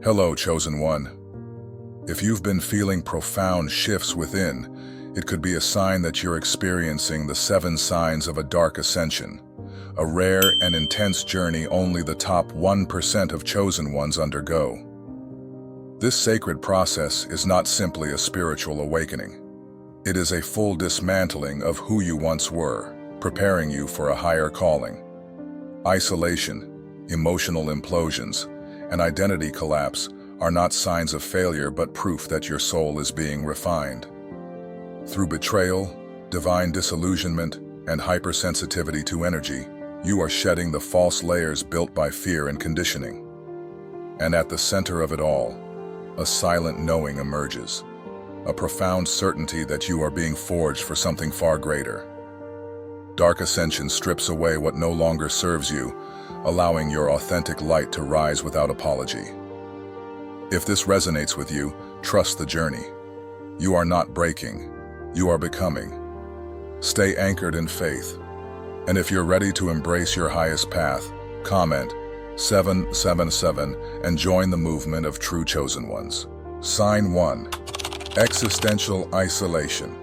Hello, Chosen One. If you've been feeling profound shifts within, it could be a sign that you're experiencing the 7 signs of a Dark Ascension, a rare and intense journey only the top 1% of Chosen Ones undergo. This sacred process is not simply a spiritual awakening. It is a full dismantling of who you once were, preparing you for a higher calling. Isolation, emotional implosions, and identity collapse are not signs of failure but proof that your soul is being refined. Through betrayal, divine disillusionment, and hypersensitivity to energy, you are shedding the false layers built by fear and conditioning. And at the center of it all, a silent knowing emerges, a profound certainty that you are being forged for something far greater. Dark Ascension strips away what no longer serves you, allowing your authentic light to rise without apology. If this resonates with you, trust the journey. You are not breaking, you are becoming. Stay anchored in faith. And if you're ready to embrace your highest path, comment 777 and join the movement of true chosen ones. Sign 1. Existential isolation.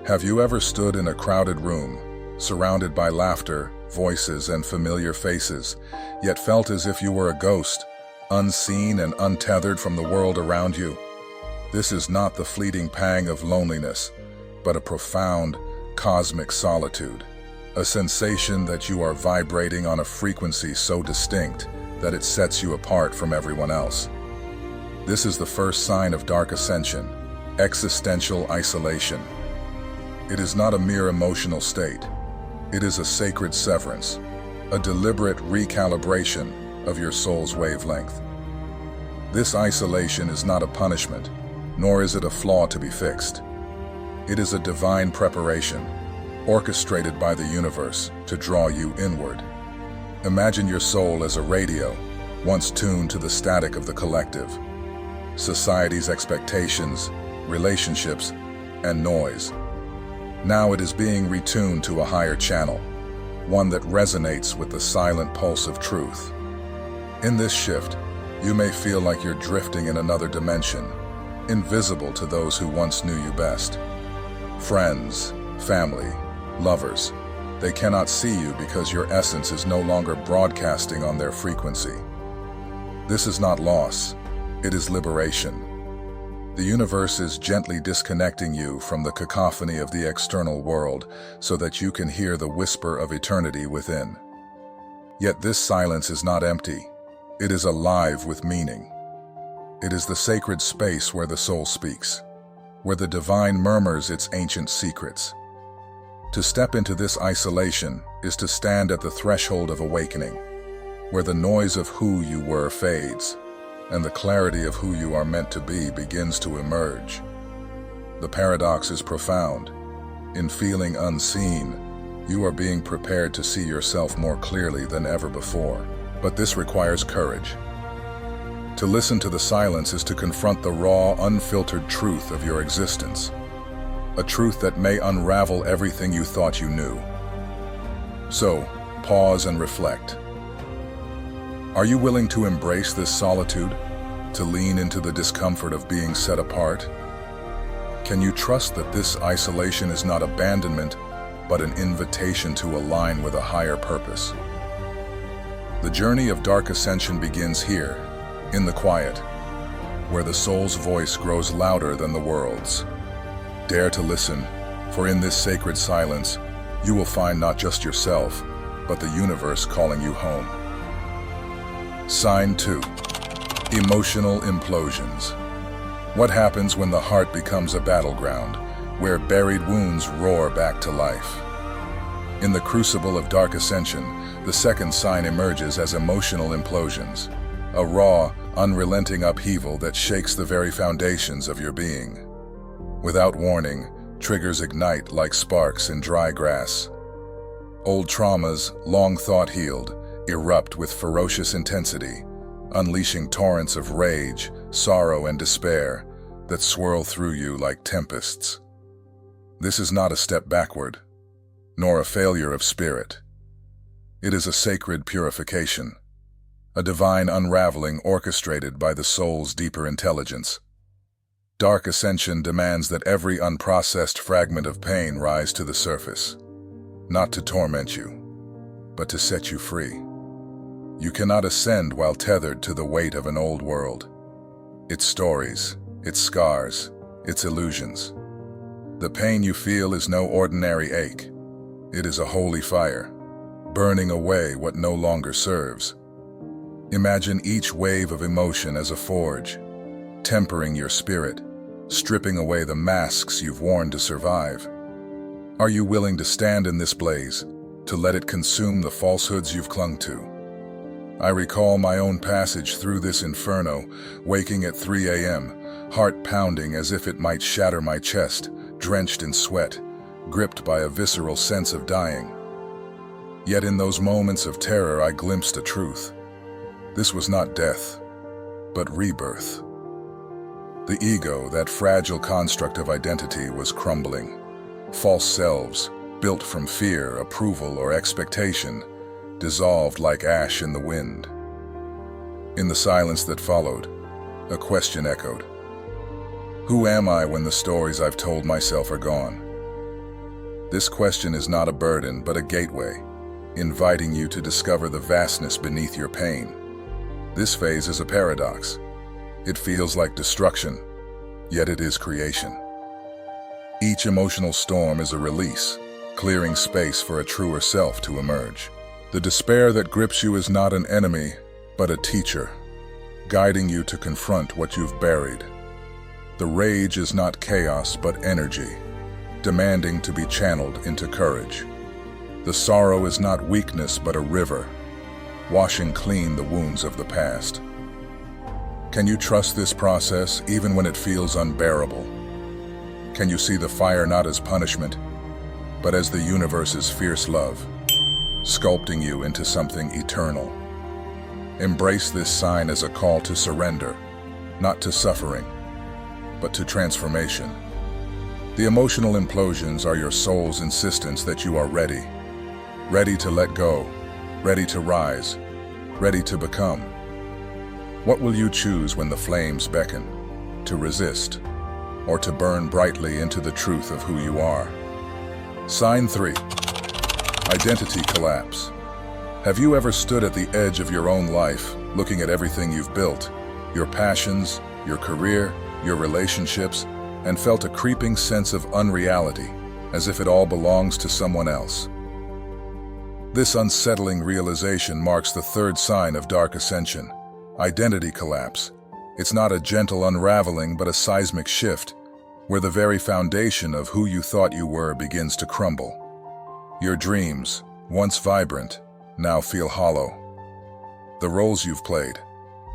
Have you ever stood in a crowded room, surrounded by laughter, voices, and familiar faces, yet felt as if you were a ghost, unseen and untethered from the world around you? This is not the fleeting pang of loneliness, but a profound, cosmic solitude, a sensation that you are vibrating on a frequency so distinct that it sets you apart from everyone else. This is the first sign of Dark Ascension, existential isolation. It is not a mere emotional state. It is a sacred severance, a deliberate recalibration of your soul's wavelength. This isolation is not a punishment, nor is it a flaw to be fixed. It is a divine preparation, orchestrated by the universe to draw you inward. Imagine your soul as a radio, once tuned to the static of the collective, society's expectations, relationships, and noise. Now it is being retuned to a higher channel, one that resonates with the silent pulse of truth. In this shift, you may feel like you're drifting in another dimension, invisible to those who once knew you best. Friends, family, lovers, they cannot see you because your essence is no longer broadcasting on their frequency. This is not loss, it is liberation. The universe is gently disconnecting you from the cacophony of the external world so that you can hear the whisper of eternity within. Yet this silence is not empty. It is alive with meaning. It is the sacred space where the soul speaks, where the divine murmurs its ancient secrets. To step into this isolation is to stand at the threshold of awakening, where the noise of who you were fades, and the clarity of who you are meant to be begins to emerge. The paradox is profound. In feeling unseen, you are being prepared to see yourself more clearly than ever before. But this requires courage. To listen to the silence is to confront the raw, unfiltered truth of your existence, a truth that may unravel everything you thought you knew. So, pause and reflect. Are you willing to embrace this solitude, to lean into the discomfort of being set apart? Can you trust that this isolation is not abandonment, but an invitation to align with a higher purpose? The journey of Dark Ascension begins here, in the quiet, where the soul's voice grows louder than the world's. Dare to listen, for in this sacred silence, you will find not just yourself, but the universe calling you home. Sign 2. Emotional implosions. What happens when the heart becomes a battleground, where buried wounds roar back to life? In the crucible of Dark Ascension, the second sign emerges as emotional implosions, a raw, unrelenting upheaval that shakes the very foundations of your being. Without warning, triggers ignite like sparks in dry grass. Old traumas, long thought healed, erupt with ferocious intensity, unleashing torrents of rage, sorrow, and despair that swirl through you like tempests. This is not a step backward, nor a failure of spirit. It is a sacred purification, a divine unraveling orchestrated by the soul's deeper intelligence. Dark Ascension demands that every unprocessed fragment of pain rise to the surface, not to torment you, but to set you free. You cannot ascend while tethered to the weight of an old world, its stories, its scars, its illusions. The pain you feel is no ordinary ache. It is a holy fire, burning away what no longer serves. Imagine each wave of emotion as a forge, tempering your spirit, stripping away the masks you've worn to survive. Are you willing to stand in this blaze, to let it consume the falsehoods you've clung to? I recall my own passage through this inferno, waking at 3 a.m., heart pounding as if it might shatter my chest, drenched in sweat, gripped by a visceral sense of dying. Yet in those moments of terror I glimpsed a truth. This was not death, but rebirth. The ego, that fragile construct of identity, was crumbling. False selves, built from fear, approval, or expectation, dissolved like ash in the wind. In the silence that followed, a question echoed. Who am I when the stories I've told myself are gone? This question is not a burden, but a gateway, inviting you to discover the vastness beneath your pain. This phase is a paradox. It feels like destruction, yet it is creation. Each emotional storm is a release, clearing space for a truer self to emerge. The despair that grips you is not an enemy, but a teacher, guiding you to confront what you've buried. The rage is not chaos, but energy, demanding to be channeled into courage. The sorrow is not weakness, but a river, washing clean the wounds of the past. Can you trust this process even when it feels unbearable? Can you see the fire not as punishment, but as the universe's fierce love, sculpting you into something eternal? Embrace this sign as a call to surrender, not to suffering, but to transformation. The emotional implosions are your soul's insistence that you are ready. Ready to let go, ready to rise, ready to become. What will you choose when the flames beckon? To resist, or to burn brightly into the truth of who you are? Sign 3. Identity collapse. Have you ever stood at the edge of your own life, looking at everything you've built, your passions, your career, your relationships, and felt a creeping sense of unreality, as if it all belongs to someone else? This unsettling realization marks the third sign of Dark Ascension, identity collapse. It's not a gentle unraveling, but a seismic shift, where the very foundation of who you thought you were begins to crumble. Your dreams, once vibrant, now feel hollow. The roles you've played,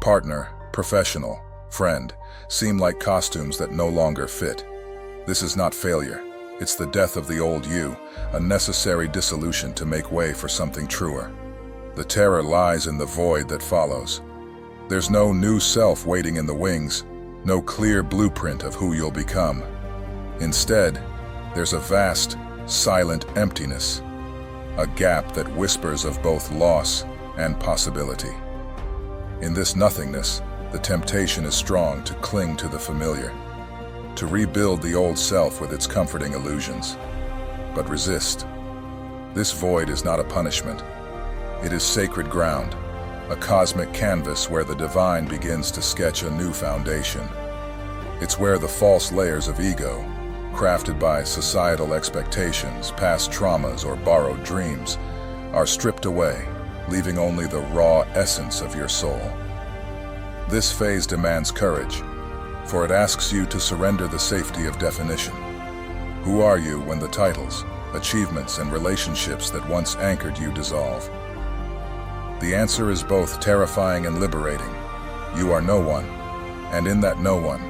partner, professional, friend, seem like costumes that no longer fit. This is not failure. It's the death of the old you, a necessary dissolution to make way for something truer. The terror lies in the void that follows. There's no new self waiting in the wings, no clear blueprint of who you'll become. Instead, there's a vast, silent emptiness, a gap that whispers of both loss and possibility. In this nothingness, the temptation is strong to cling to the familiar, to rebuild the old self with its comforting illusions. But resist. This void is not a punishment. It is sacred ground, a cosmic canvas where the divine begins to sketch a new foundation. It's where the false layers of ego, crafted by societal expectations, past traumas, or borrowed dreams, are stripped away, leaving only the raw essence of your soul. This phase demands courage, for it asks you to surrender the safety of definition. Who are you when the titles, achievements, and relationships that once anchored you dissolve? The answer is both terrifying and liberating. You are no one, and in that no one,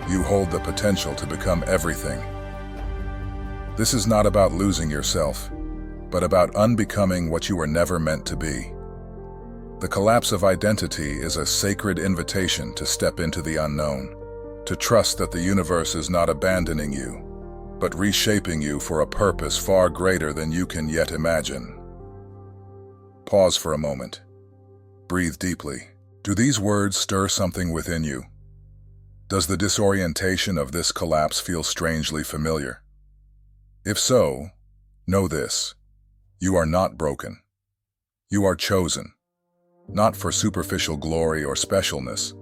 you hold the potential to become everything. This is not about losing yourself, but about unbecoming what you were never meant to be. The collapse of identity is a sacred invitation to step into the unknown, to trust that the universe is not abandoning you, but reshaping you for a purpose far greater than you can yet imagine. Pause for a moment. Breathe deeply. Do these words stir something within you? Does the disorientation of this collapse feel strangely familiar? If so, know this: you are not broken. You are chosen, not for superficial glory or specialness,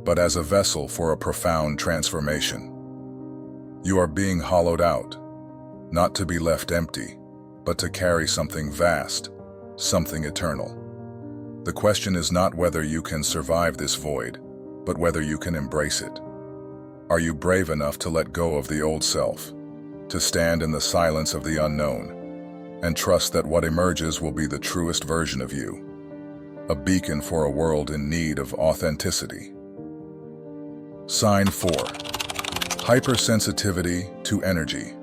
but as a vessel for a profound transformation. You are being hollowed out, not to be left empty, but to carry something vast, something eternal. The question is not whether you can survive this void, but whether you can embrace it. Are you brave enough to let go of the old self, to stand in the silence of the unknown, and trust that what emerges will be the truest version of you, a beacon for a world in need of authenticity? Sign 4. Hypersensitivity to energy.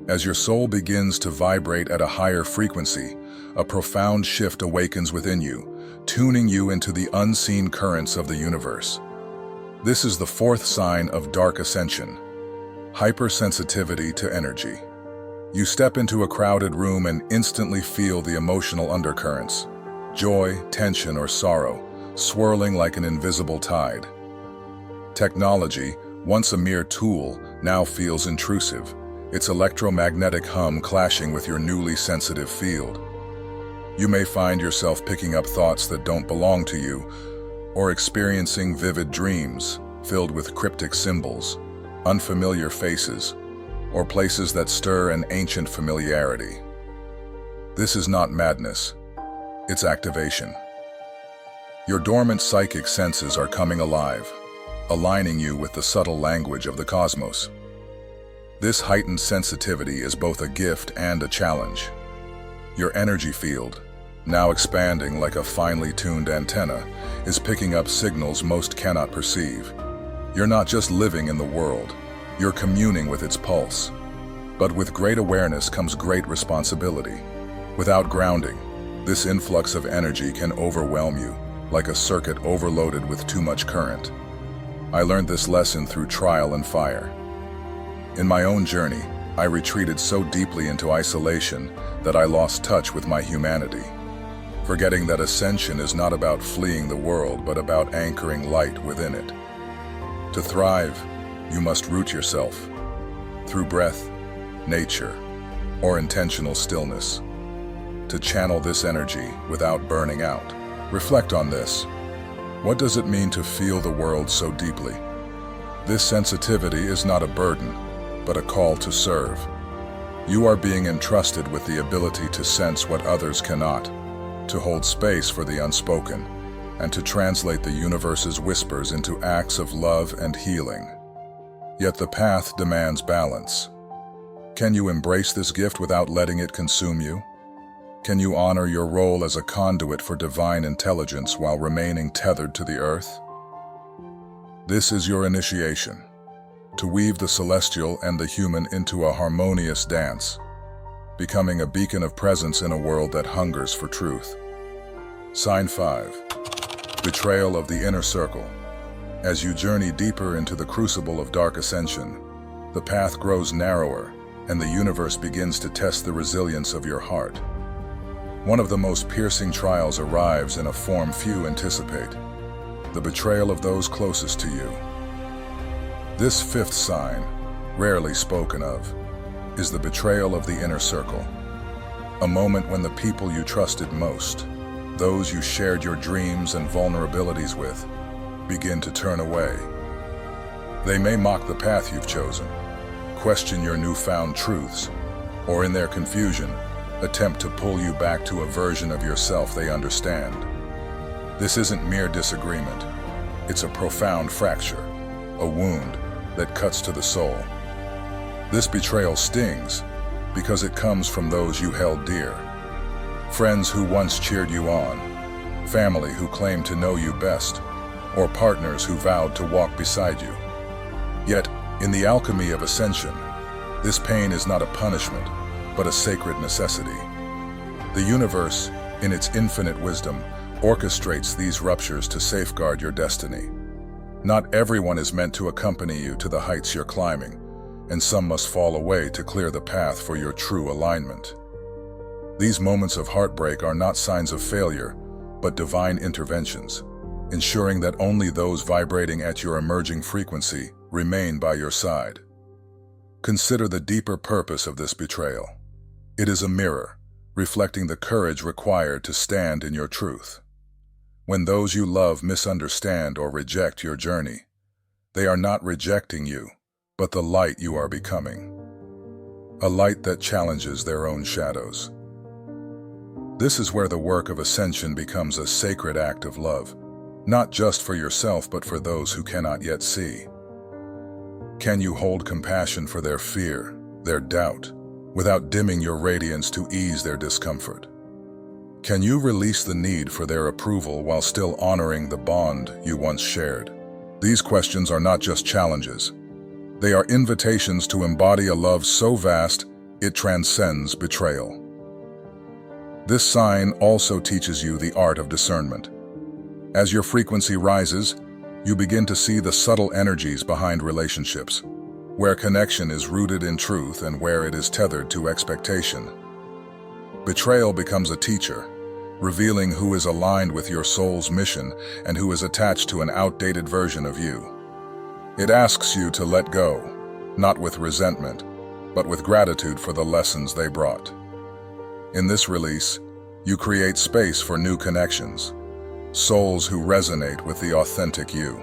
As your soul begins to vibrate at a higher frequency, a profound shift awakens within you, tuning you into the unseen currents of the universe. This is the 4th sign of Dark Ascension: hypersensitivity to energy. You step into a crowded room and instantly feel the emotional undercurrents, joy, tension, or sorrow, swirling like an invisible tide. Technology, once a mere tool, now feels intrusive, its electromagnetic hum clashing with your newly sensitive field. You may find yourself picking up thoughts that don't belong to you, or experiencing vivid dreams filled with cryptic symbols, unfamiliar faces, or places that stir an ancient familiarity. This is not madness, it's activation. Your dormant psychic senses are coming alive, aligning you with the subtle language of the cosmos. This heightened sensitivity is both a gift and a challenge. Your energy field, now expanding like a finely tuned antenna, is picking up signals most cannot perceive. You're not just living in the world, you're communing with its pulse. But with great awareness comes great responsibility. Without grounding, this influx of energy can overwhelm you, like a circuit overloaded with too much current. I learned this lesson through trial and fire. In my own journey, I retreated so deeply into isolation that I lost touch with my humanity, forgetting that ascension is not about fleeing the world, but about anchoring light within it. To thrive, you must root yourself through breath, nature, or intentional stillness. To channel this energy without burning out, reflect on this. What does it mean to feel the world so deeply? This sensitivity is not a burden, but a call to serve. You are being entrusted with the ability to sense what others cannot, to hold space for the unspoken, and to translate the universe's whispers into acts of love and healing. Yet the path demands balance. Can you embrace this gift without letting it consume you? Can you honor your role as a conduit for divine intelligence while remaining tethered to the earth? This is your initiation, to weave the celestial and the human into a harmonious dance, becoming a beacon of presence in a world that hungers for truth. Sign 5. Betrayal of the inner circle. As you journey deeper into the crucible of Dark Ascension, the path grows narrower, and the universe begins to test the resilience of your heart. One of the most piercing trials arrives in a form few anticipate: the betrayal of those closest to you. This 5th sign, rarely spoken of, is the betrayal of the inner circle. A moment when the people you trusted most, those you shared your dreams and vulnerabilities with, begin to turn away. They may mock the path you've chosen, question your newfound truths, or in their confusion, attempt to pull you back to a version of yourself they understand. This isn't mere disagreement. It's a profound fracture, a wound that cuts to the soul. This betrayal stings because it comes from those you held dear. Friends who once cheered you on, family who claimed to know you best, or partners who vowed to walk beside you. Yet, in the alchemy of ascension, this pain is not a punishment, but a sacred necessity. The universe, in its infinite wisdom, orchestrates these ruptures to safeguard your destiny. Not everyone is meant to accompany you to the heights you're climbing, and some must fall away to clear the path for your true alignment. These moments of heartbreak are not signs of failure, but divine interventions, ensuring that only those vibrating at your emerging frequency remain by your side. Consider the deeper purpose of this betrayal. It is a mirror, reflecting the courage required to stand in your truth. When those you love misunderstand or reject your journey, they are not rejecting you, but the light you are becoming. A light that challenges their own shadows. This is where the work of ascension becomes a sacred act of love, not just for yourself but for those who cannot yet see. Can you hold compassion for their fear, their doubt, without dimming your radiance to ease their discomfort? Can you release the need for their approval while still honoring the bond you once shared? These questions are not just challenges. They are invitations to embody a love so vast it transcends betrayal. This sign also teaches you the art of discernment. As your frequency rises, you begin to see the subtle energies behind relationships, where connection is rooted in truth and where it is tethered to expectation. Betrayal becomes a teacher, revealing who is aligned with your soul's mission and who is attached to an outdated version of you. It asks you to let go, not with resentment, but with gratitude for the lessons they brought. In this release, you create space for new connections, souls who resonate with the authentic you,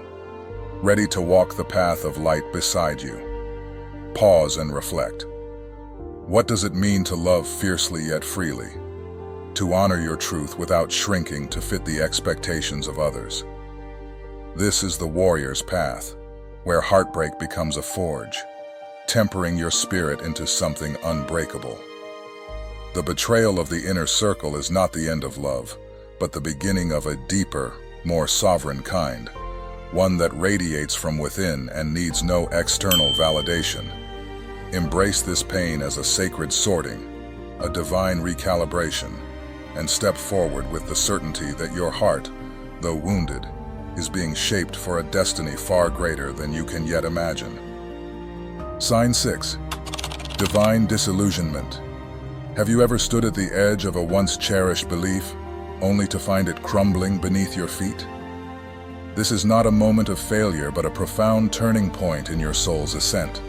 ready to walk the path of light beside you. Pause and reflect. What does it mean to love fiercely yet freely? To honor your truth without shrinking to fit the expectations of others? This is the warrior's path, where heartbreak becomes a forge, tempering your spirit into something unbreakable. The betrayal of the inner circle is not the end of love, but the beginning of a deeper, more sovereign kind, one that radiates from within and needs no external validation. Embrace this pain as a sacred sorting, a divine recalibration, and step forward with the certainty that your heart, though wounded, is being shaped for a destiny far greater than you can yet imagine. Sign 6. Divine disillusionment. Have you ever stood at the edge of a once cherished belief, only to find it crumbling beneath your feet? This is not a moment of failure, but a profound turning point in your soul's ascent.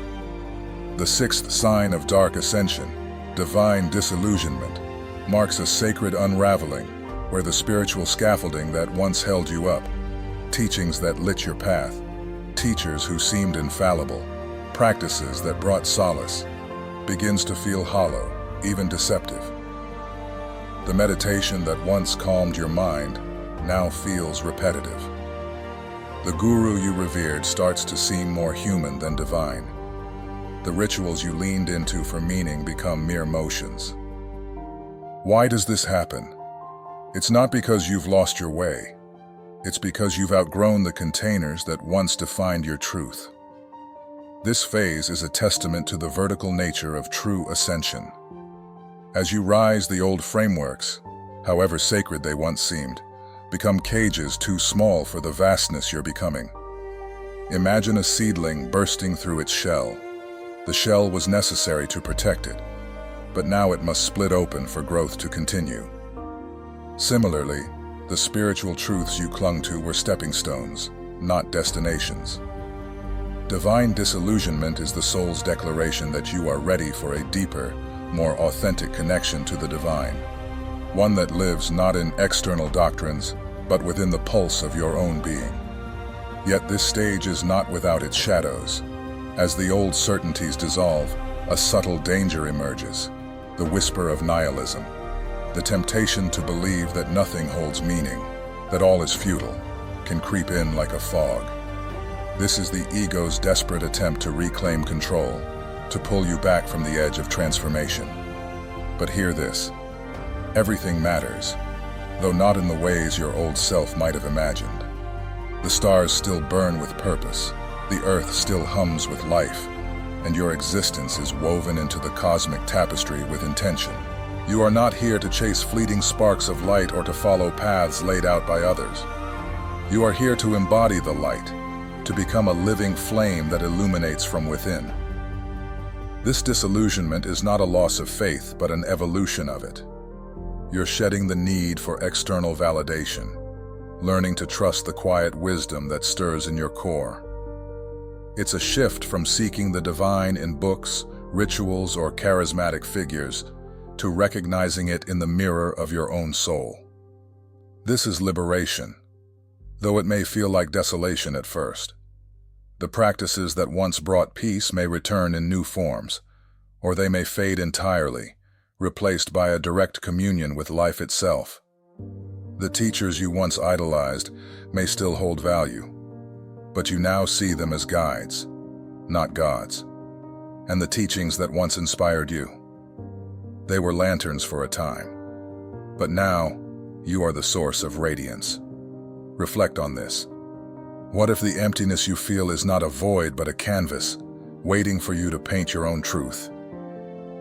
The sixth sign of Dark Ascension, divine disillusionment, marks a sacred unraveling, where the spiritual scaffolding that once held you up, teachings that lit your path, teachers who seemed infallible, practices that brought solace, begins to feel hollow, even deceptive. The meditation that once calmed your mind now feels repetitive. The guru you revered starts to seem more human than divine. The rituals you leaned into for meaning become mere motions. Why does this happen? It's not because you've lost your way. It's because you've outgrown the containers that once defined your truth. This phase is a testament to the vertical nature of true ascension. As you rise, the old frameworks, however sacred they once seemed, become cages too small for the vastness you're becoming. Imagine a seedling bursting through its shell. The shell was necessary to protect it, but now it must split open for growth to continue. Similarly, the spiritual truths you clung to were stepping stones, not destinations. Divine disillusionment is the soul's declaration that you are ready for a deeper, more authentic connection to the divine, one that lives not in external doctrines, but within the pulse of your own being. Yet this stage is not without its shadows. As the old certainties dissolve, a subtle danger emerges, the whisper of nihilism, the temptation to believe that nothing holds meaning, that all is futile, can creep in like a fog. This is the ego's desperate attempt to reclaim control, to pull you back from the edge of transformation. But hear this: everything matters, though not in the ways your old self might have imagined. The stars still burn with purpose, the earth still hums with life, and your existence is woven into the cosmic tapestry with intention. You are not here to chase fleeting sparks of light or to follow paths laid out by others. You are here to embody the light, to become a living flame that illuminates from within. This disillusionment is not a loss of faith, but an evolution of it. You're shedding the need for external validation, learning to trust the quiet wisdom that stirs in your core. It's a shift from seeking the divine in books, rituals, or charismatic figures to recognizing it in the mirror of your own soul. This is liberation, though it may feel like desolation at first. The practices that once brought peace may return in new forms, or they may fade entirely, replaced by a direct communion with life itself. The teachers you once idolized may still hold value, but you now see them as guides, not gods. And the teachings that once inspired you, they were lanterns for a time. But now, you are the source of radiance. Reflect on this. What if the emptiness you feel is not a void but a canvas, waiting for you to paint your own truth?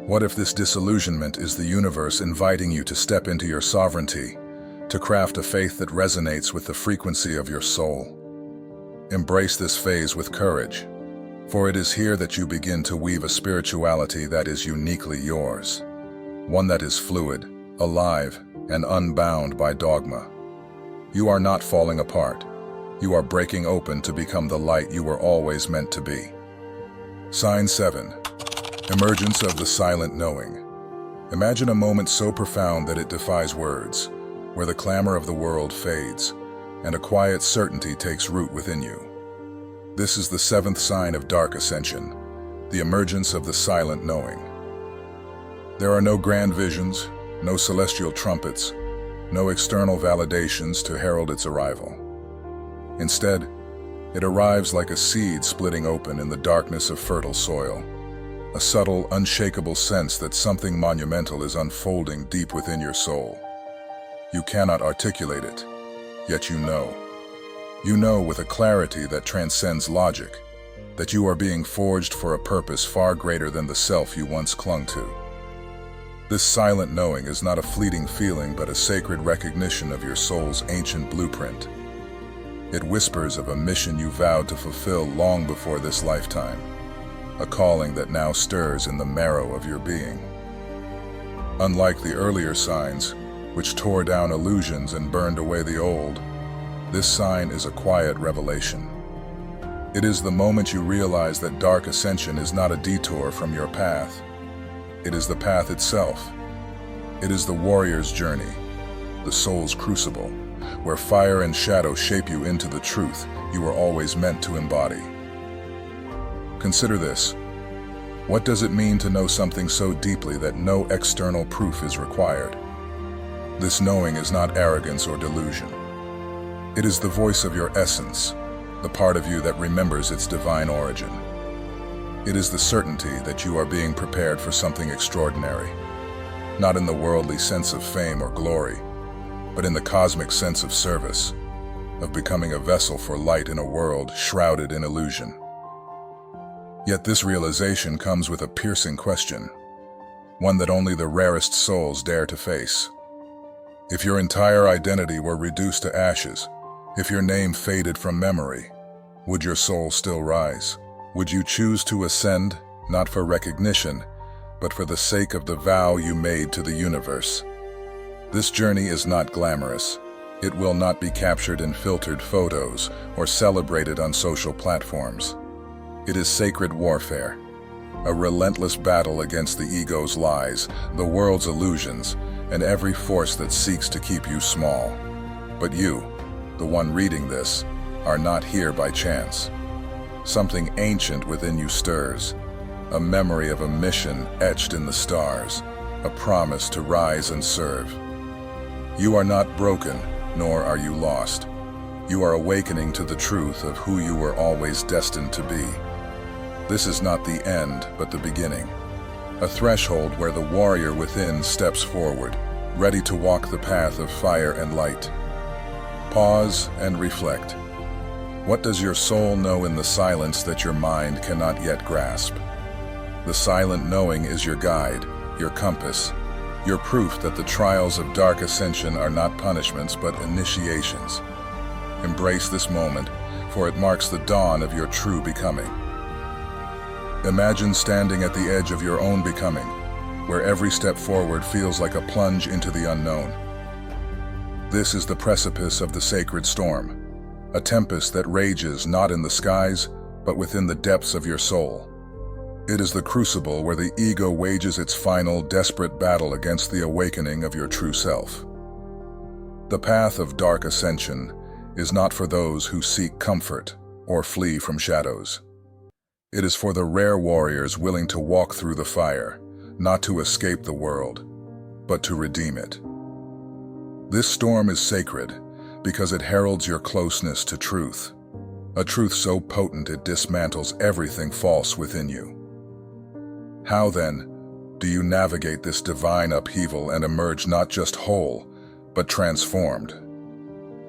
What if this disillusionment is the universe inviting you to step into your sovereignty, to craft a faith that resonates with the frequency of your soul? Embrace this phase with courage, for it is here that you begin to weave a spirituality that is uniquely yours, one that is fluid, alive, and unbound by dogma. You are not falling apart. You are breaking open to become the light you were always meant to be. Sign 7. Emergence of the silent knowing. Imagine a moment so profound that it defies words, where the clamor of the world fades, and a quiet certainty takes root within you. This is the 7th sign of Dark Ascension, the emergence of the silent knowing. There are no grand visions, no celestial trumpets, no external validations to herald its arrival. Instead, it arrives like a seed splitting open in the darkness of fertile soil, a subtle, unshakable sense that something monumental is unfolding deep within your soul. You cannot articulate it, yet you know. You know with a clarity that transcends logic, that you are being forged for a purpose far greater than the self you once clung to. This silent knowing is not a fleeting feeling but a sacred recognition of your soul's ancient blueprint. It whispers of a mission you vowed to fulfill long before this lifetime, a calling that now stirs in the marrow of your being. Unlike the earlier signs, which tore down illusions and burned away the old, this sign is a quiet revelation. It is the moment you realize that Dark Ascension is not a detour from your path. It is the path itself. It is the warrior's journey, the soul's crucible, where fire and shadow shape you into the truth you were always meant to embody. Consider this. What does it mean to know something so deeply that no external proof is required? This knowing is not arrogance or delusion. It is the voice of your essence, the part of you that remembers its divine origin. It is the certainty that you are being prepared for something extraordinary, not in the worldly sense of fame or glory, but in the cosmic sense of service, of becoming a vessel for light in a world shrouded in illusion. Yet this realization comes with a piercing question, one that only the rarest souls dare to face. If your entire identity were reduced to ashes, if your name faded from memory, would your soul still rise? Would you choose to ascend, not for recognition, but for the sake of the vow you made to the universe? This journey is not glamorous. It will not be captured in filtered photos or celebrated on social platforms. It is sacred warfare, a relentless battle against the ego's lies, the world's illusions, and every force that seeks to keep you small. But you, the one reading this, are not here by chance. Something ancient within you stirs, a memory of a mission etched in the stars, a promise to rise and serve. You are not broken, nor are you lost. You are awakening to the truth of who you were always destined to be. This is not the end, but the beginning. A threshold where the warrior within steps forward, ready to walk the path of fire and light. Pause and reflect. What does your soul know in the silence that your mind cannot yet grasp? The silent knowing is your guide, your compass, your proof that the trials of Dark Ascension are not punishments but initiations. Embrace this moment, for it marks the dawn of your true becoming. Imagine standing at the edge of your own becoming, where every step forward feels like a plunge into the unknown. This is the precipice of the sacred storm, a tempest that rages not in the skies, but within the depths of your soul. It is the crucible where the ego wages its final, desperate battle against the awakening of your true self. The path of Dark Ascension is not for those who seek comfort or flee from shadows. It is for the rare warriors willing to walk through the fire, not to escape the world, but to redeem it. This storm is sacred because it heralds your closeness to truth, a truth so potent it dismantles everything false within you. How, then, do you navigate this divine upheaval and emerge not just whole, but transformed?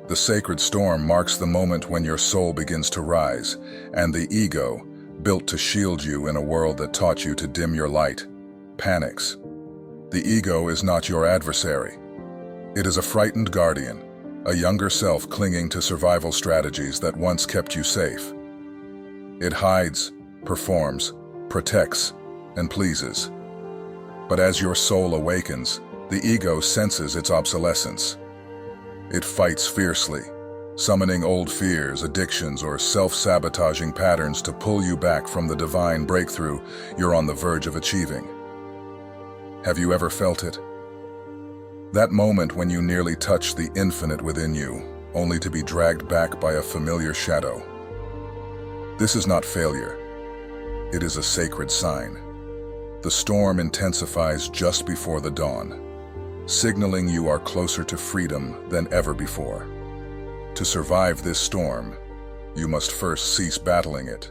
The sacred storm marks the moment when your soul begins to rise, and the ego, built to shield you in a world that taught you to dim your light, panics. The ego is not your adversary. It is a frightened guardian, a younger self clinging to survival strategies that once kept you safe. It hides, performs, protects, and pleases. But as your soul awakens, the ego senses its obsolescence. It fights fiercely, summoning old fears, addictions, or self-sabotaging patterns to pull you back from the divine breakthrough you're on the verge of achieving. Have you ever felt it? That moment when you nearly touch the infinite within you, only to be dragged back by a familiar shadow. This is not failure. It is a sacred sign. The storm intensifies just before the dawn, signaling you are closer to freedom than ever before. To survive this storm, you must first cease battling it.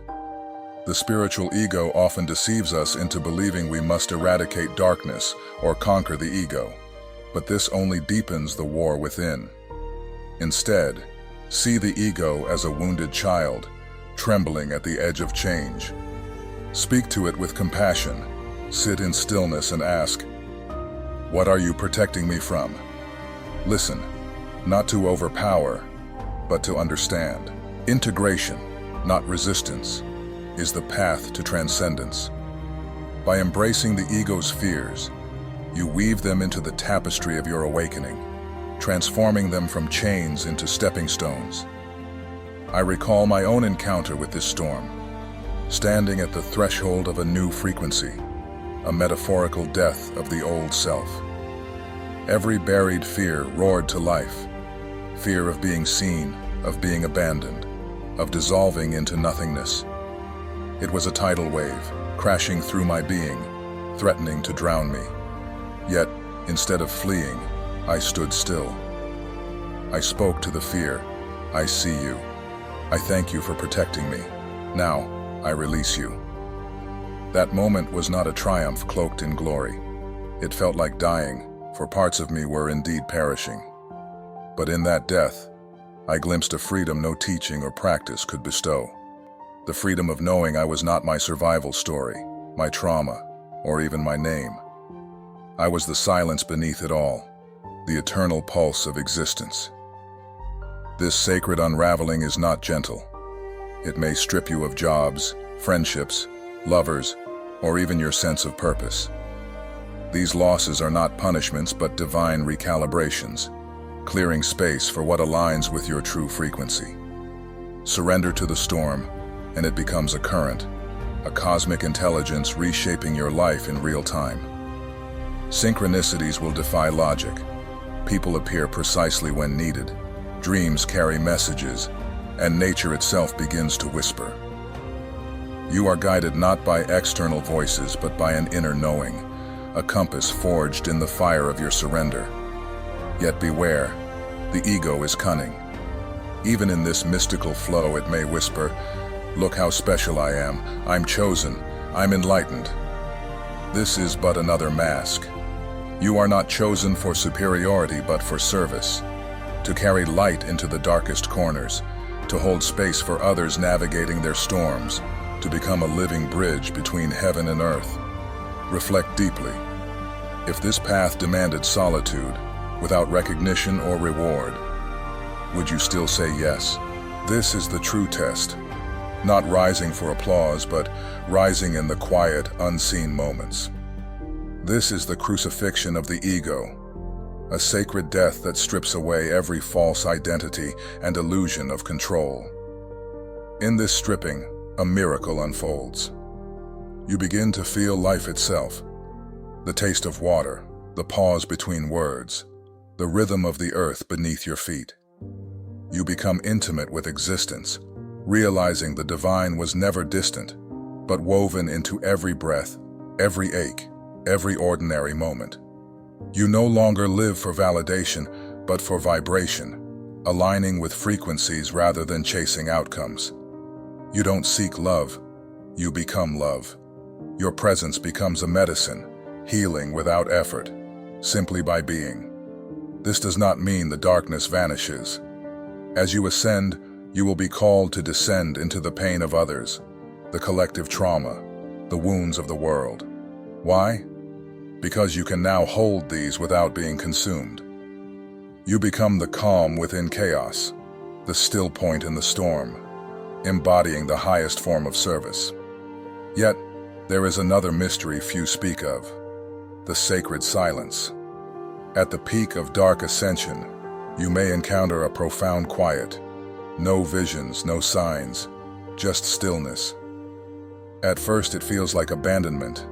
The spiritual ego often deceives us into believing we must eradicate darkness or conquer the ego. But this only deepens the war within. Instead, see the ego as a wounded child, trembling at the edge of change. Speak to it with compassion, sit in stillness and ask, "What are you protecting me from?" Listen, not to overpower, but to understand. Integration, not resistance, is the path to transcendence. By embracing the ego's fears, you weave them into the tapestry of your awakening, transforming them from chains into stepping stones. I recall my own encounter with this storm, standing at the threshold of a new frequency, a metaphorical death of the old self. Every buried fear roared to life, fear of being seen, of being abandoned, of dissolving into nothingness. It was a tidal wave, crashing through my being, threatening to drown me. Yet, instead of fleeing, I stood still. I spoke to the fear. "I see you. I thank you for protecting me. Now, I release you." That moment was not a triumph cloaked in glory. It felt like dying, for parts of me were indeed perishing. But in that death, I glimpsed a freedom no teaching or practice could bestow. The freedom of knowing I was not my survival story, my trauma, or even my name. I was the silence beneath it all, the eternal pulse of existence. This sacred unraveling is not gentle. It may strip you of jobs, friendships, lovers, or even your sense of purpose. These losses are not punishments but divine recalibrations, clearing space for what aligns with your true frequency. Surrender to the storm, and it becomes a current, a cosmic intelligence reshaping your life in real time. Synchronicities will defy logic. People appear precisely when needed. Dreams carry messages, and nature itself begins to whisper. You are guided not by external voices, but by an inner knowing, a compass forged in the fire of your surrender. Yet beware, the ego is cunning. Even in this mystical flow, it may whisper, "Look how special I am. I'm chosen. I'm enlightened." This is but another mask. You are not chosen for superiority, but for service, to carry light into the darkest corners, to hold space for others navigating their storms, to become a living bridge between heaven and earth. Reflect deeply. If this path demanded solitude, without recognition or reward, would you still say yes? This is the true test. Not rising for applause, but rising in the quiet, unseen moments. This is the crucifixion of the ego, a sacred death that strips away every false identity and illusion of control. In this stripping, a miracle unfolds. You begin to feel life itself, the taste of water, the pause between words, the rhythm of the earth beneath your feet. You become intimate with existence, realizing the divine was never distant, but woven into every breath, every ache, every ordinary moment. You no longer live for validation, but for vibration, aligning with frequencies rather than chasing outcomes. You don't seek love, you become love. Your presence becomes a medicine, healing without effort, simply by being. This does not mean the darkness vanishes. As you ascend, you will be called to descend into the pain of others, the collective trauma, the wounds of the world. Why? Because you can now hold these without being consumed. You become the calm within chaos, the still point in the storm, embodying the highest form of service. Yet, there is another mystery few speak of, the sacred silence. At the peak of Dark Ascension, you may encounter a profound quiet. No visions, no signs, just stillness. At first it feels like abandonment,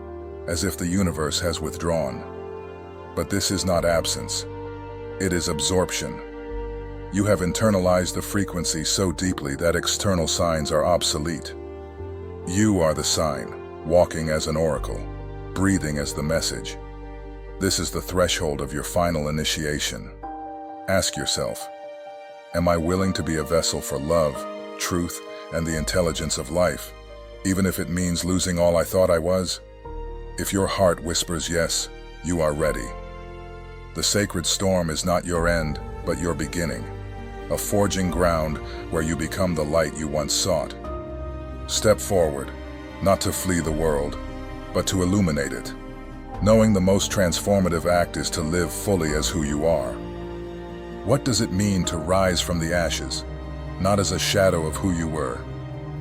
as if the universe has withdrawn. But this is not absence. It is absorption. You have internalized the frequency so deeply that external signs are obsolete. You are the sign, walking as an oracle, breathing as the message. This is the threshold of your final initiation. Ask yourself, am I willing to be a vessel for love, truth, and the intelligence of life, even if it means losing all I thought I was? If your heart whispers yes, you are ready. The sacred storm is not your end, but your beginning, a forging ground where you become the light you once sought. Step forward, not to flee the world, but to illuminate it, knowing the most transformative act is to live fully as who you are. What does it mean to rise from the ashes, not as a shadow of who you were,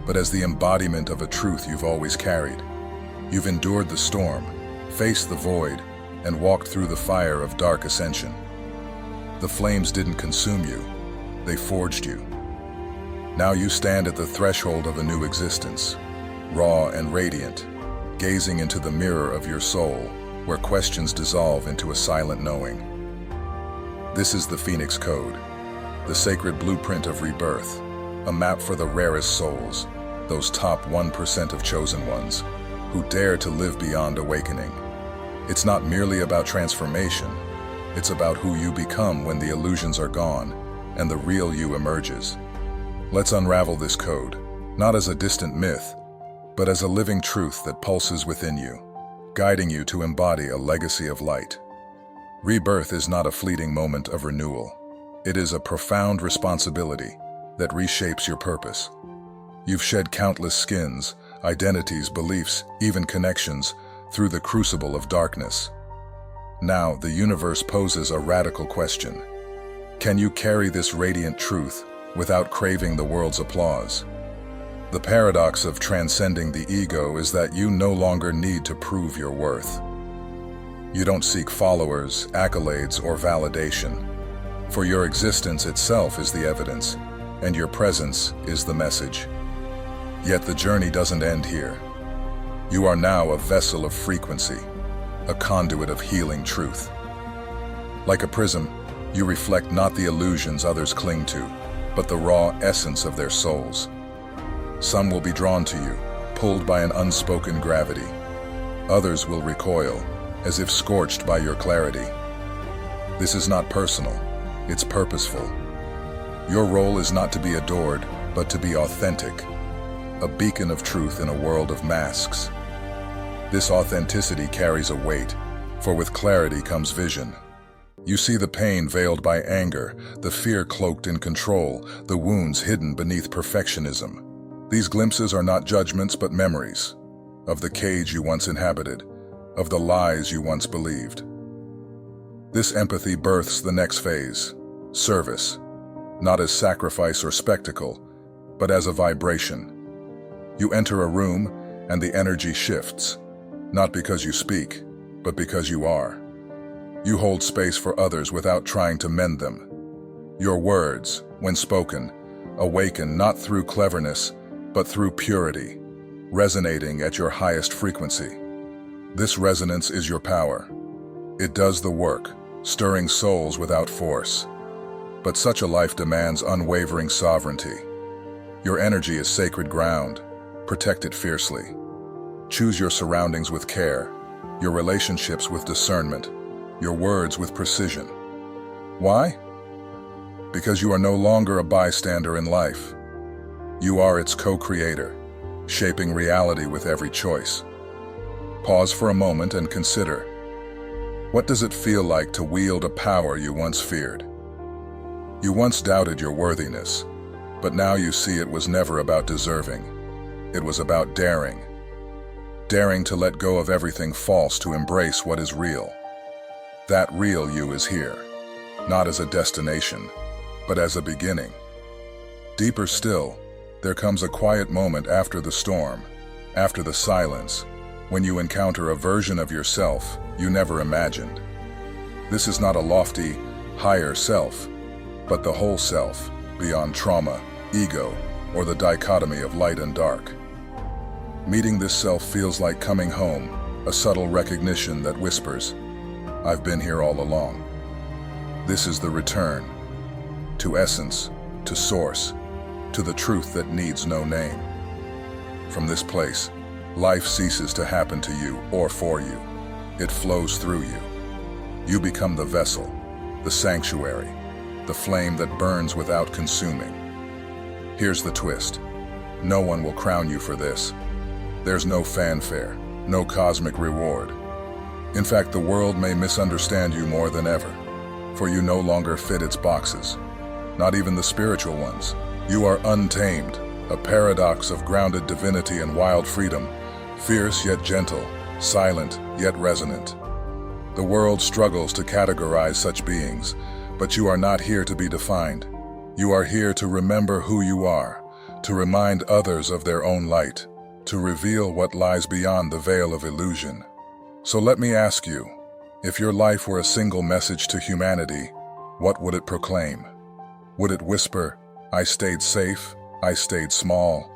but as the embodiment of a truth you've always carried? You've endured the storm, faced the void, and walked through the fire of Dark Ascension. The flames didn't consume you, they forged you. Now you stand at the threshold of a new existence, raw and radiant, gazing into the mirror of your soul, where questions dissolve into a silent knowing. This is the Phoenix Code, the sacred blueprint of rebirth, a map for the rarest souls, those top 1% of chosen ones, who dare to live beyond awakening. It's not merely about transformation, it's about who you become when the illusions are gone and the real you emerges. Let's unravel this code, not as a distant myth, but as a living truth that pulses within you, guiding you to embody a legacy of light. Rebirth is not a fleeting moment of renewal. It is a profound responsibility that reshapes your purpose. You've shed countless skins, identities, beliefs, even connections, through the crucible of darkness. Now, the universe poses a radical question. Can you carry this radiant truth without craving the world's applause? The paradox of transcending the ego is that you no longer need to prove your worth. You don't seek followers, accolades, or validation. For your existence itself is the evidence, and your presence is the message. Yet the journey doesn't end here. You are now a vessel of frequency, a conduit of healing truth. Like a prism, you reflect not the illusions others cling to, but the raw essence of their souls. Some will be drawn to you, pulled by an unspoken gravity. Others will recoil, as if scorched by your clarity. This is not personal, it's purposeful. Your role is not to be adored, but to be authentic, a beacon of truth in a world of masks. This authenticity carries a weight, for with clarity comes vision. You see the pain veiled by anger, the fear cloaked in control, the wounds hidden beneath perfectionism. These glimpses are not judgments but memories, of the cage you once inhabited, of the lies you once believed. This empathy births the next phase, service, not as sacrifice or spectacle, but as a vibration. You enter a room and the energy shifts, not because you speak, but because you are. You hold space for others without trying to mend them. Your words, when spoken, awaken not through cleverness, but through purity, resonating at your highest frequency. This resonance is your power. It does the work, stirring souls without force. But such a life demands unwavering sovereignty. Your energy is sacred ground. Protect it fiercely. Choose your surroundings with care, your relationships with discernment, your words with precision. Why? Because you are no longer a bystander in life. You are its co-creator, shaping reality with every choice. Pause for a moment and consider. What does it feel like to wield a power you once feared? You once doubted your worthiness, but now you see it was never about deserving. It was about daring. Daring to let go of everything false to embrace what is real. That real you is here, not as a destination, but as a beginning. Deeper still, there comes a quiet moment after the storm, after the silence, when you encounter a version of yourself you never imagined. This is not a lofty, higher self, but the whole self, beyond trauma, ego, or the dichotomy of light and dark. Meeting this self feels like coming home, a subtle recognition that whispers, "I've been here all along." This is the return, to essence, to source, to the truth that needs no name. From this place, life ceases to happen to you or for you. It flows through you. You become the vessel, the sanctuary, the flame that burns without consuming. Here's the twist. No one will crown you for this. There's no fanfare, no cosmic reward. In fact, the world may misunderstand you more than ever, for you no longer fit its boxes, not even the spiritual ones. You are untamed, a paradox of grounded divinity and wild freedom, fierce yet gentle, silent yet resonant. The world struggles to categorize such beings, but you are not here to be defined. You are here to remember who you are, to remind others of their own light, to reveal what lies beyond the veil of illusion. So let me ask you, if your life were a single message to humanity, what would it proclaim? Would it whisper, "I stayed safe, I stayed small"?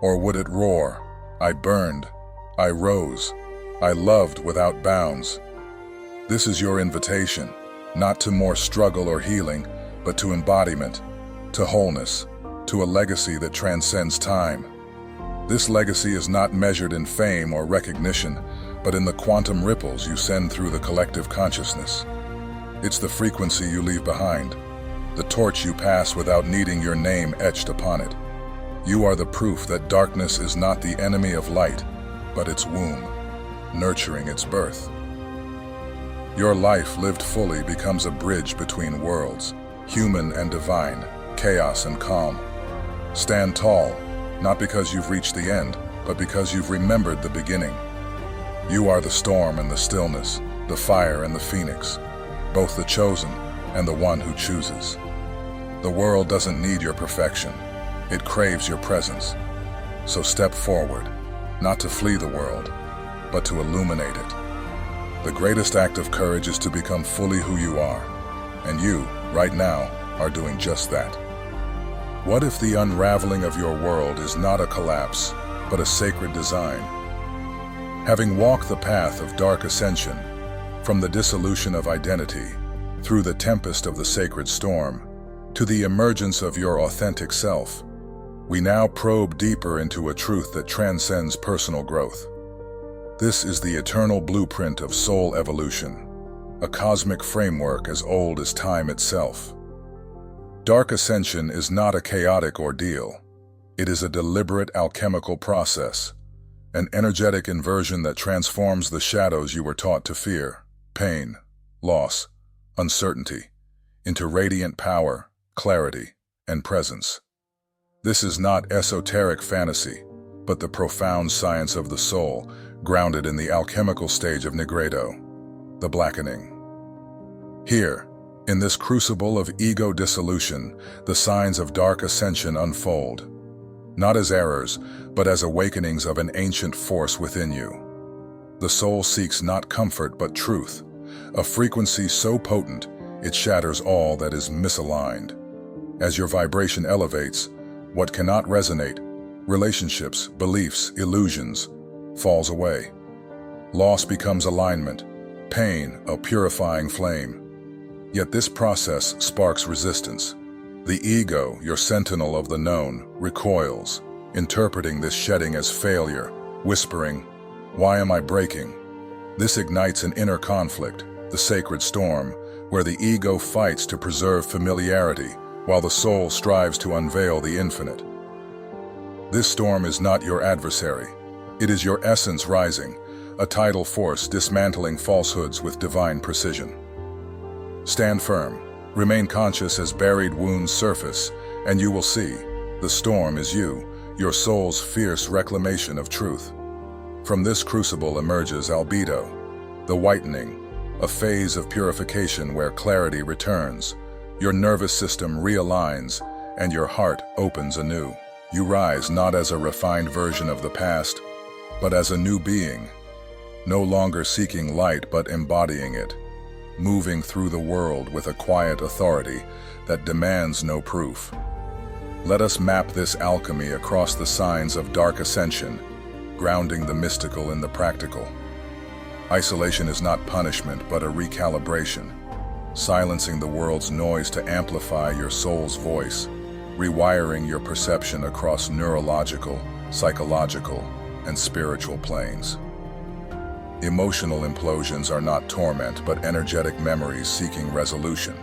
Or would it roar, "I burned, I rose, I loved without bounds"? This is your invitation, not to more struggle or healing, but to embodiment, to wholeness, to a legacy that transcends time. This legacy is not measured in fame or recognition, but in the quantum ripples you send through the collective consciousness. It's the frequency you leave behind, the torch you pass without needing your name etched upon it. You are the proof that darkness is not the enemy of light, but its womb, nurturing its birth. Your life lived fully becomes a bridge between worlds, human and divine, chaos and calm. Stand tall, not because you've reached the end, but because you've remembered the beginning. You are the storm and the stillness, the fire and the phoenix, both the chosen and the one who chooses. The world doesn't need your perfection. It craves your presence. So step forward, not to flee the world, but to illuminate it. The greatest act of courage is to become fully who you are, and you, right now, are doing just that. What if the unraveling of your world is not a collapse, but a sacred design? Having walked the path of Dark Ascension, from the dissolution of identity, through the tempest of the sacred storm, to the emergence of your authentic self, we now probe deeper into a truth that transcends personal growth. This is the eternal blueprint of soul evolution, a cosmic framework as old as time itself. Dark Ascension is not a chaotic ordeal. It is a deliberate alchemical process, an energetic inversion that transforms the shadows you were taught to fear, pain, loss, uncertainty, into radiant power, clarity, and presence. This is not esoteric fantasy, but the profound science of the soul, grounded in the alchemical stage of nigredo, the blackening. Here, in this crucible of ego dissolution, the signs of Dark Ascension unfold, not as errors, but as awakenings of an ancient force within you. The soul seeks not comfort but truth, a frequency so potent it shatters all that is misaligned. As your vibration elevates, what cannot resonate, relationships, beliefs, illusions, falls away. Loss becomes alignment, pain a purifying flame. Yet this process sparks resistance. The ego, your sentinel of the known, recoils, interpreting this shedding as failure, whispering, "Why am I breaking?" This ignites an inner conflict, the sacred storm, where the ego fights to preserve familiarity while the soul strives to unveil the infinite. This storm is not your adversary. It is your essence rising, a tidal force dismantling falsehoods with divine precision. Stand firm, remain conscious as buried wounds surface, and you will see, the storm is you, your soul's fierce reclamation of truth. From this crucible emerges albedo, the whitening, a phase of purification where clarity returns, your nervous system realigns, and your heart opens anew. You rise not as a refined version of the past, but as a new being, no longer seeking light but embodying it, moving through the world with a quiet authority that demands no proof. Let us map this alchemy across the signs of Dark Ascension, grounding the mystical in the practical. Isolation is not punishment but a recalibration, silencing the world's noise to amplify your soul's voice, rewiring your perception across neurological, psychological, and spiritual planes. Emotional implosions are not torment but energetic memories seeking resolution.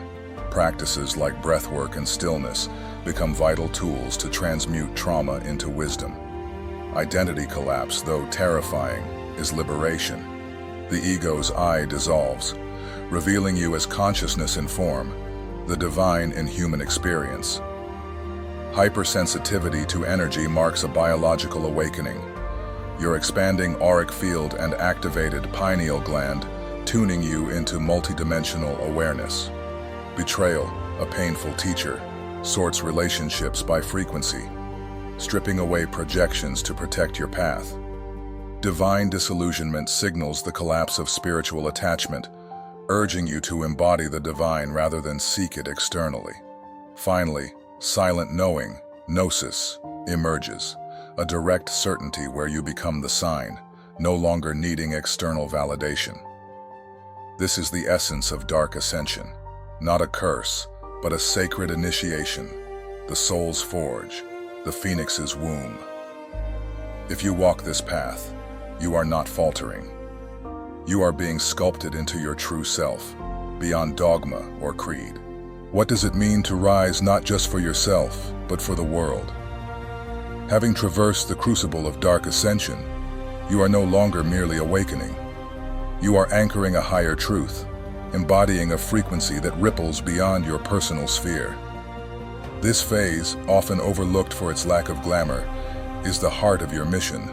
Practices like breathwork and stillness become vital tools to transmute trauma into wisdom. Identity collapse, though terrifying, is liberation. The ego's I dissolves, revealing you as consciousness in form, the divine in human experience. Hypersensitivity to energy marks a biological awakening. Your expanding auric field and activated pineal gland tuning you into multidimensional awareness. Betrayal, a painful teacher, sorts relationships by frequency, stripping away projections to protect your path. Divine disillusionment signals the collapse of spiritual attachment, urging you to embody the divine rather than seek it externally. Finally, silent knowing, gnosis, emerges, a direct certainty where you become the sign, no longer needing external validation. This is the essence of Dark Ascension, not a curse, but a sacred initiation, the soul's forge, the phoenix's womb. If you walk this path, you are not faltering. You are being sculpted into your true self, beyond dogma or creed. What does it mean to rise not just for yourself, but for the world? Having traversed the crucible of Dark Ascension, you are no longer merely awakening. You are anchoring a higher truth, embodying a frequency that ripples beyond your personal sphere. This phase, often overlooked for its lack of glamour, is the heart of your mission.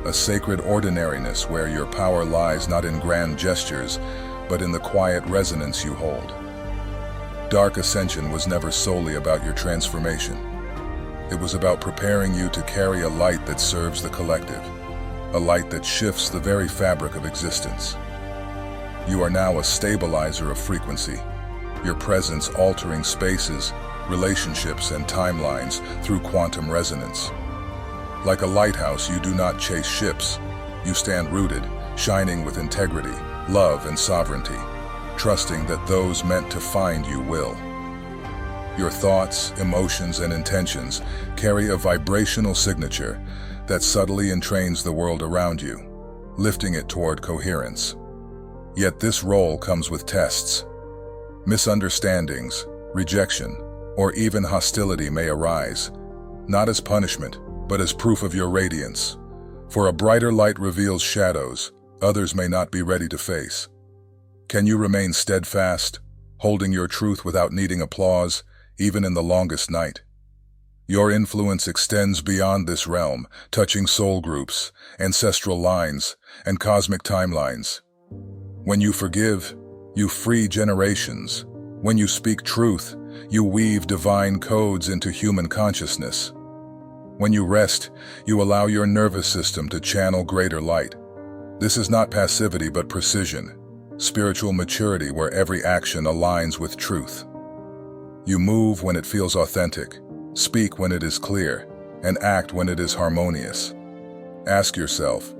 A sacred ordinariness where your power lies not in grand gestures, but in the quiet resonance you hold. Dark Ascension was never solely about your transformation. It was about preparing you to carry a light that serves the collective, a light that shifts the very fabric of existence. You are now a stabilizer of frequency, your presence altering spaces, relationships, and timelines through quantum resonance. Like a lighthouse, you do not chase ships. You stand rooted, shining with integrity, love, and sovereignty, trusting that those meant to find you will. Your thoughts, emotions, and intentions carry a vibrational signature that subtly entrains the world around you, lifting it toward coherence. Yet this role comes with tests. Misunderstandings, rejection, or even hostility may arise, not as punishment, but as proof of your radiance. For a brighter light reveals shadows others may not be ready to face. Can you remain steadfast, holding your truth without needing applause, even in the longest night? Your influence extends beyond this realm, touching soul groups, ancestral lines, and cosmic timelines. When you forgive, you free generations. When you speak truth, you weave divine codes into human consciousness. When you rest, you allow your nervous system to channel greater light. This is not passivity but precision, spiritual maturity where every action aligns with truth. You move when it feels authentic, speak when it is clear, and act when it is harmonious. Ask yourself,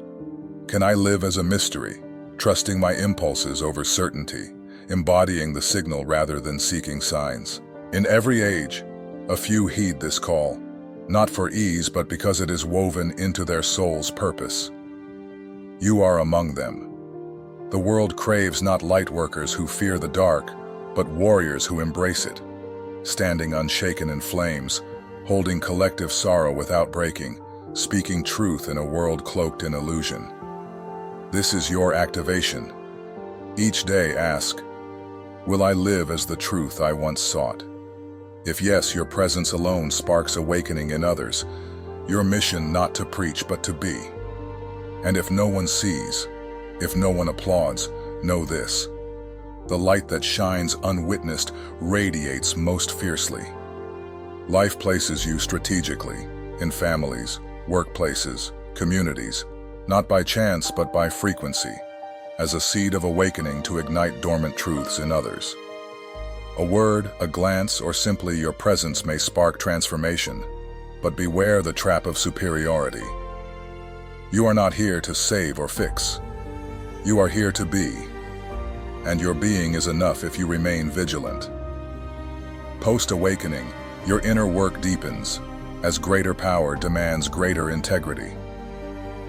can I live as a mystery, trusting my impulses over certainty, embodying the signal rather than seeking signs? In every age, a few heed this call, not for ease but because it is woven into their soul's purpose. You are among them. The world craves not light workers who fear the dark, but warriors who embrace it, standing unshaken in flames, holding collective sorrow without breaking, speaking truth in a world cloaked in illusion. This is your activation. Each day ask, will I live as the truth I once sought? If yes, your presence alone sparks awakening in others, your mission not to preach but to be. And if no one sees, if no one applauds, know this: the light that shines unwitnessed radiates most fiercely. Life places you strategically, in families, workplaces, communities, not by chance but by frequency, as a seed of awakening to ignite dormant truths in others. A word, a glance, or simply your presence may spark transformation, but beware the trap of superiority. You are not here to save or fix. You are here to be, and your being is enough if you remain vigilant. Post-awakening, your inner work deepens, as greater power demands greater integrity.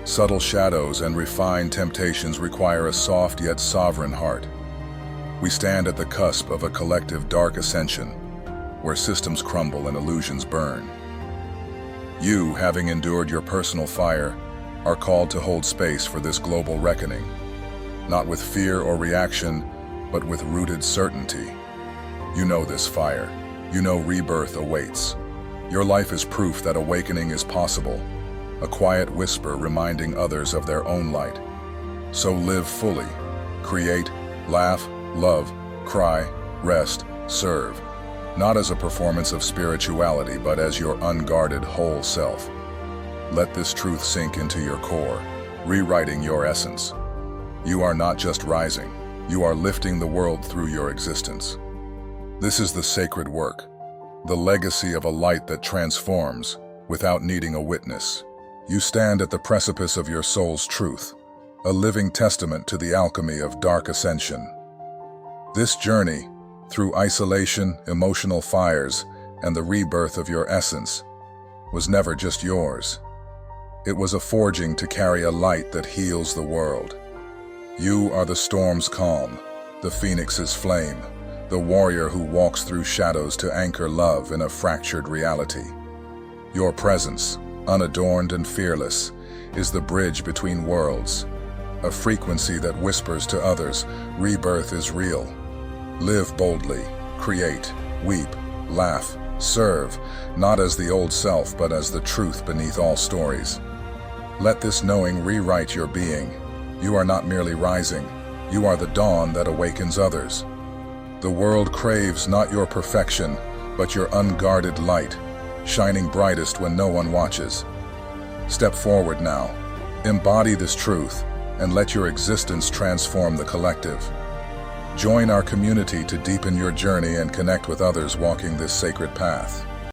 Subtle shadows and refined temptations require a soft yet sovereign heart. We stand at the cusp of a collective Dark Ascension, where systems crumble and illusions burn. You, having endured your personal fire, are called to hold space for this global reckoning, not with fear or reaction, but with rooted certainty. You know this fire. You know rebirth awaits. Your life is proof that awakening is possible, a quiet whisper reminding others of their own light. So live fully, create, laugh, love, cry, rest, serve, not as a performance of spirituality, but as your unguarded whole self. Let this truth sink into your core, rewriting your essence. You are not just rising, you are lifting the world through your existence. This is the sacred work, the legacy of a light that transforms without needing a witness. You stand at the precipice of your soul's truth, a living testament to the alchemy of Dark Ascension. This journey, through isolation, emotional fires, and the rebirth of your essence, was never just yours. It was a forging to carry a light that heals the world. You are the storm's calm, the phoenix's flame, the warrior who walks through shadows to anchor love in a fractured reality. Your presence, unadorned and fearless, is the bridge between worlds, a frequency that whispers to others, rebirth is real. Live boldly, create, weep, laugh, serve, not as the old self but as the truth beneath all stories. Let this knowing rewrite your being. You are not merely rising, you are the dawn that awakens others. The world craves not your perfection, but your unguarded light, shining brightest when no one watches. Step forward now, embody this truth, and let your existence transform the collective. Join our community to deepen your journey and connect with others walking this sacred path.